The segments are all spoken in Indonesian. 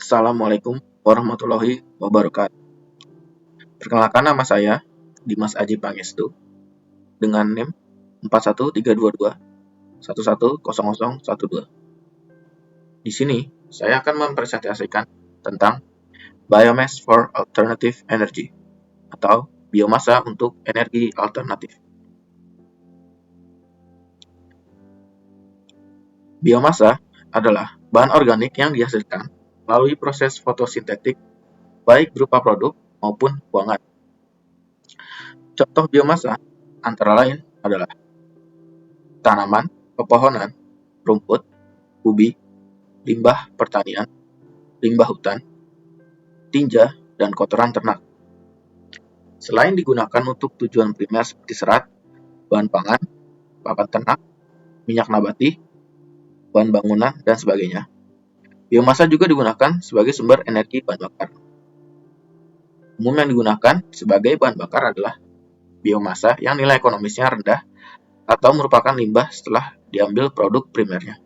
Assalamualaikum warahmatullahi wabarakatuh. Perkenalkan, nama saya Dimas Aji Pangestu dengan NIM 41322110012. Di sini saya akan mempresentasikan tentang Biomass for Alternative Energy atau biomasa untuk energi alternatif. Biomasa adalah bahan organik yang dihasilkan melalui proses fotosintetik baik berupa produk maupun buangan. Contoh biomasa antara lain adalah tanaman, pepohonan, rumput, ubi, limbah pertanian, limbah hutan, tinja, dan kotoran ternak. Selain digunakan untuk tujuan primer seperti serat, bahan pangan, pakan ternak, minyak nabati, bahan bangunan, dan sebagainya, biomasa juga digunakan sebagai sumber energi bahan bakar. Umum yang digunakan sebagai bahan bakar adalah biomasa yang nilai ekonomisnya rendah atau merupakan limbah setelah diambil produk primernya.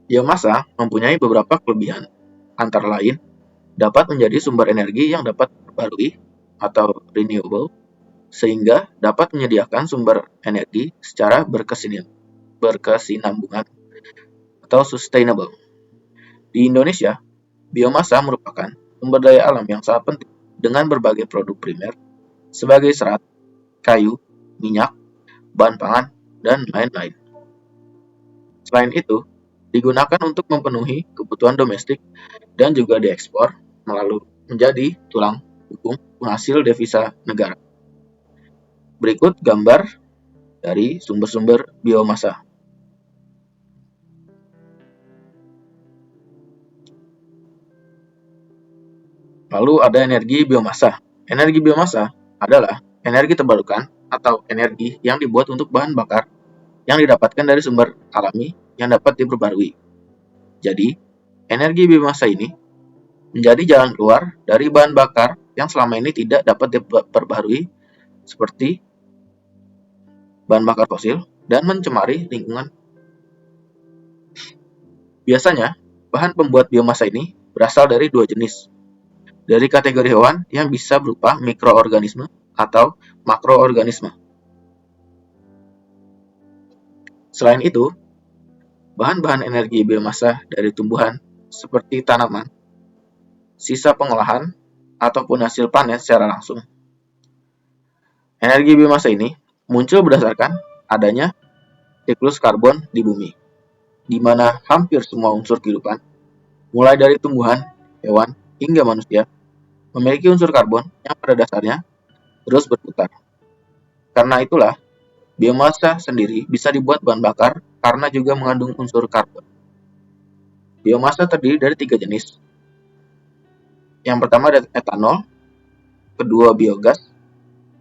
Biomasa mempunyai beberapa kelebihan, antara lain dapat menjadi sumber energi yang dapat diperbarui atau renewable, sehingga dapat menyediakan sumber energi secara berkesinambungan atau sustainable. Di Indonesia, biomasa merupakan sumber daya alam yang sangat penting dengan berbagai produk primer sebagai serat, kayu, minyak, bahan pangan, dan lain-lain. Selain itu, digunakan untuk memenuhi kebutuhan domestik dan juga diekspor melalui menjadi tulang punggung penghasil devisa negara. Berikut gambar dari sumber-sumber biomasa. Lalu ada energi biomasa. Energi biomasa adalah energi terbarukan atau energi yang dibuat untuk bahan bakar yang didapatkan dari sumber alami yang dapat diperbarui. Jadi, energi biomasa ini menjadi jalan keluar dari bahan bakar yang selama ini tidak dapat diperbarui seperti bahan bakar fosil dan mencemari lingkungan. Biasanya, bahan pembuat biomasa ini berasal dari dua jenis. Dari kategori hewan yang bisa berupa mikroorganisme atau makroorganisme. Selain itu, bahan-bahan energi biomasa dari tumbuhan seperti tanaman, sisa pengolahan, ataupun hasil panen secara langsung. Energi biomasa ini muncul berdasarkan adanya siklus karbon di bumi, di mana hampir semua unsur kehidupan, mulai dari tumbuhan, hewan, hingga manusia, memiliki unsur karbon yang pada dasarnya terus berputar. Karena itulah, biomasa sendiri bisa dibuat bahan bakar karena juga mengandung unsur karbon. Biomasa terdiri dari 3 jenis. Yang pertama ada etanol, kedua biogas,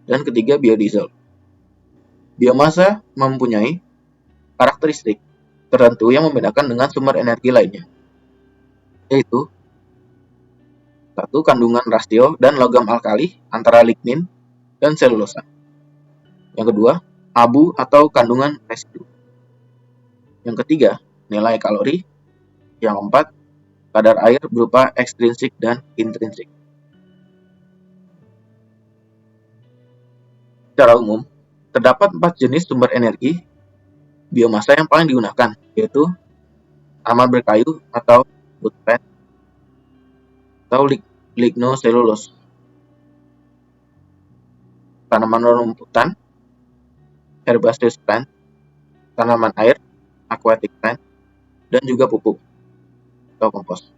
dan ketiga biodiesel. Biomasa mempunyai karakteristik tertentu yang membedakan dengan sumber energi lainnya, yaitu 1. Kandungan rasio dan logam alkali antara lignin dan selulosa. Yang kedua, abu atau kandungan residu. Yang ketiga, nilai kalori. Yang keempat, kadar air berupa ekstrinsik dan intrinsik. Secara umum, terdapat 4 jenis sumber energi biomasa yang paling digunakan, yaitu tanaman berkayu atau wood plant, atau lignoselulose, tanaman rumputan, herbaceous plant, tanaman air, aquatic plant, dan juga pupuk atau kompos.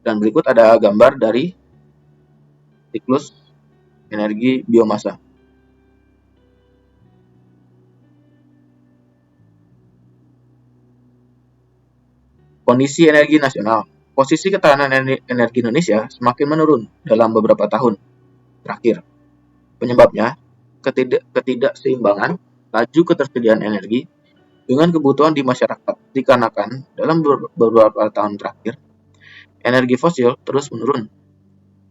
Dan berikut ada gambar dari siklus energi biomasa. Kondisi energi nasional. Posisi ketahanan energi Indonesia semakin menurun dalam beberapa tahun terakhir. Penyebabnya, ketidakseimbangan laju ketersediaan energi dengan kebutuhan di masyarakat, dikarenakan dalam beberapa tahun terakhir, energi fosil terus menurun,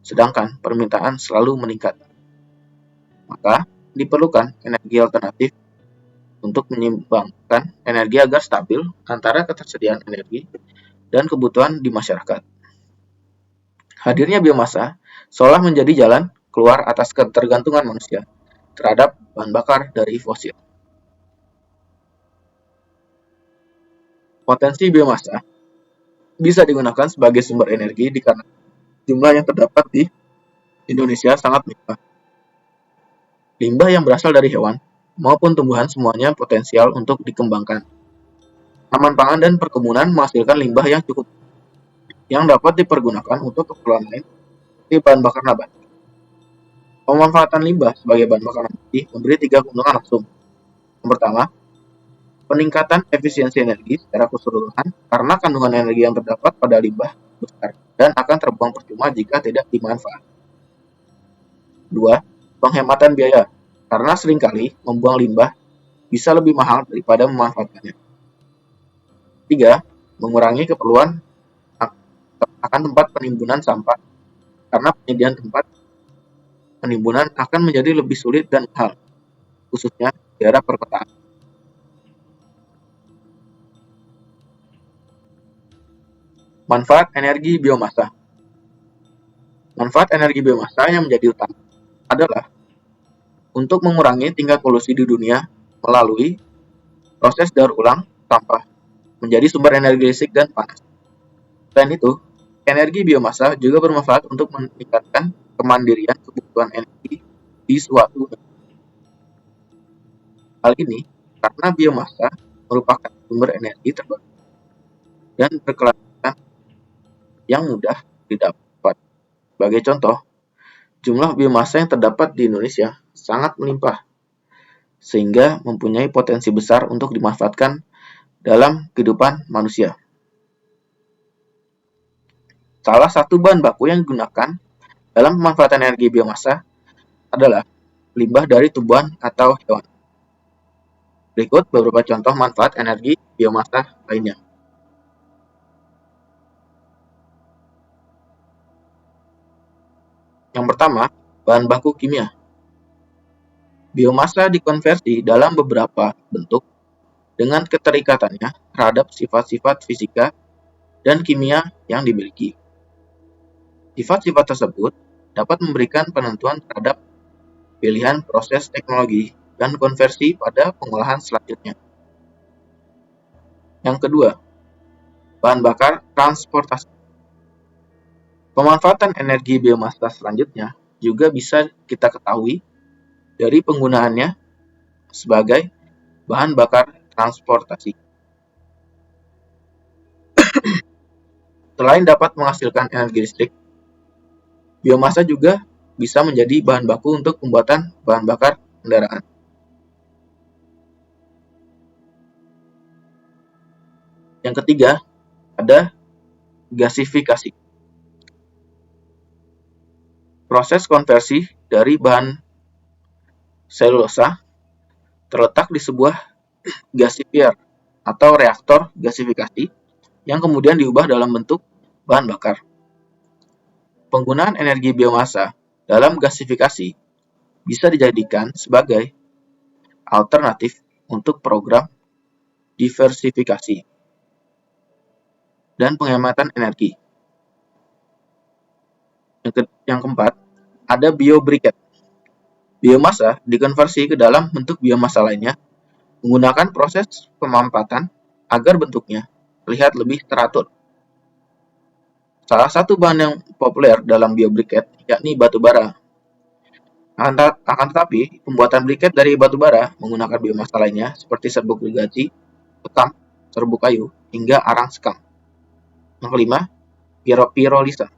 sedangkan permintaan selalu meningkat. Maka, diperlukan energi alternatif untuk menyeimbangkan energi agar stabil antara ketersediaan energi dan kebutuhan di masyarakat. Hadirnya biomasa seolah menjadi jalan keluar atas ketergantungan manusia terhadap bahan bakar dari fosil. Potensi biomasa bisa digunakan sebagai sumber energi dikarenakan jumlah yang terdapat di Indonesia sangat melimpah. Limbah yang berasal dari hewan maupun tumbuhan semuanya potensial untuk dikembangkan. Taman pangan dan perkebunan menghasilkan limbah yang cukup yang dapat dipergunakan untuk keperluan lain seperti bahan bakar nabati. Pemanfaatan limbah sebagai bahan bakar nabati memberi 3 keuntungan langsung. Yang pertama, peningkatan efisiensi energi secara keseluruhan karena kandungan energi yang terdapat pada limbah besar dan akan terbuang percuma jika tidak dimanfaatkan. 2. Penghematan biaya karena seringkali membuang limbah bisa lebih mahal daripada memanfaatkannya. 3. Mengurangi keperluan akan tempat penimbunan sampah karena penyediaan tempat penimbunan akan menjadi lebih sulit dan mahal, khususnya di daerah perkotaan. Manfaat energi biomasa. Manfaat energi biomasa yang menjadi utama adalah untuk mengurangi tingkat polusi di dunia melalui proses daur ulang sampah menjadi sumber energi listrik dan panas. Selain itu, energi biomasa juga bermanfaat untuk meningkatkan kemandirian kebutuhan energi di suatu negara. Hal ini karena biomasa merupakan sumber energi terbarukan dan berkelanjutan yang mudah didapat. Sebagai contoh, jumlah biomasa yang terdapat di Indonesia sangat melimpah, sehingga mempunyai potensi besar untuk dimanfaatkan dalam kehidupan manusia. Salah satu bahan baku yang digunakan dalam pemanfaatan energi biomasa adalah limbah dari tumbuhan atau hewan. Berikut beberapa contoh manfaat energi biomasa lainnya. Yang pertama, bahan baku kimia. Biomasa dikonversi dalam beberapa bentuk dengan keterikatannya terhadap sifat-sifat fisika dan kimia yang dimiliki. Sifat-sifat tersebut dapat memberikan penentuan terhadap pilihan proses teknologi dan konversi pada pengolahan selanjutnya. Yang kedua, bahan bakar transportasi. Pemanfaatan energi biomasa selanjutnya juga bisa kita ketahui dari penggunaannya sebagai bahan bakar transportasi. Selain dapat menghasilkan energi listrik, biomasa juga bisa menjadi bahan baku untuk pembuatan bahan bakar kendaraan. Yang ketiga, ada gasifikasi. Proses konversi dari bahan selulosa terletak di sebuah gasifier atau reaktor gasifikasi yang kemudian diubah dalam bentuk bahan bakar. Penggunaan energi biomasa dalam gasifikasi bisa dijadikan sebagai alternatif untuk program diversifikasi dan penghematan energi. Yang keempat, ada biobriket. Biomasa dikonversi ke dalam bentuk biomasa lainnya menggunakan proses pemampatan agar bentuknya terlihat lebih teratur. Salah satu bahan yang populer dalam biobriket yakni batu bara. Akan tetapi, pembuatan briket dari batu bara menggunakan biomasa lainnya seperti serbuk gergaji, sekam, serbuk kayu, hingga arang sekam. Yang kelima, pirolisa.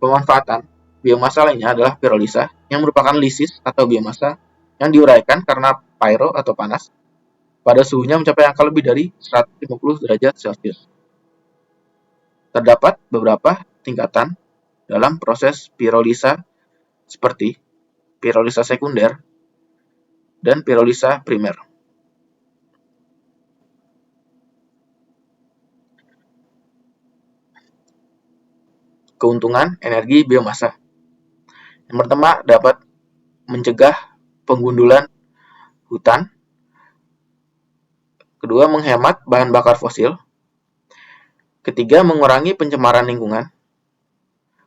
Pemanfaatan biomasa lainnya adalah pirolisa yang merupakan lisis atau biomasa yang diuraikan karena pyro atau panas pada suhunya mencapai angka lebih dari 150 derajat Celcius. Terdapat beberapa tingkatan dalam proses pirolisa seperti pirolisa sekunder dan pirolisa primer. Keuntungan energi biomasa. Yang pertama, dapat mencegah penggundulan hutan Kedua, menghemat bahan bakar fosil. Ketiga, mengurangi pencemaran lingkungan.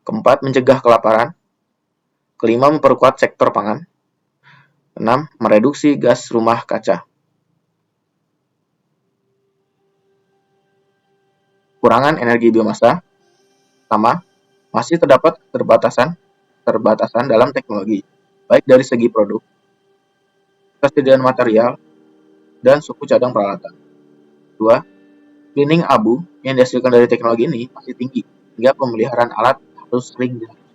Keempat, mencegah kelaparan. Kelima, memperkuat sektor pangan. Enam, mereduksi gas rumah kaca. Kurangan energi biomasa. Pertama, masih terdapat keterbatasan dalam teknologi, baik dari segi produk, ketersediaan material, dan suku cadang peralatan. Dua, cleaning abu yang dihasilkan dari teknologi ini masih tinggi, hingga pemeliharaan alat harus sering dilakukan.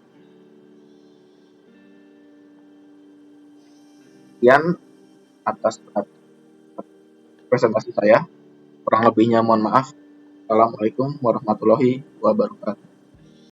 Sekian atas presentasi saya. Kurang lebihnya mohon maaf. Assalamualaikum warahmatullahi wabarakatuh.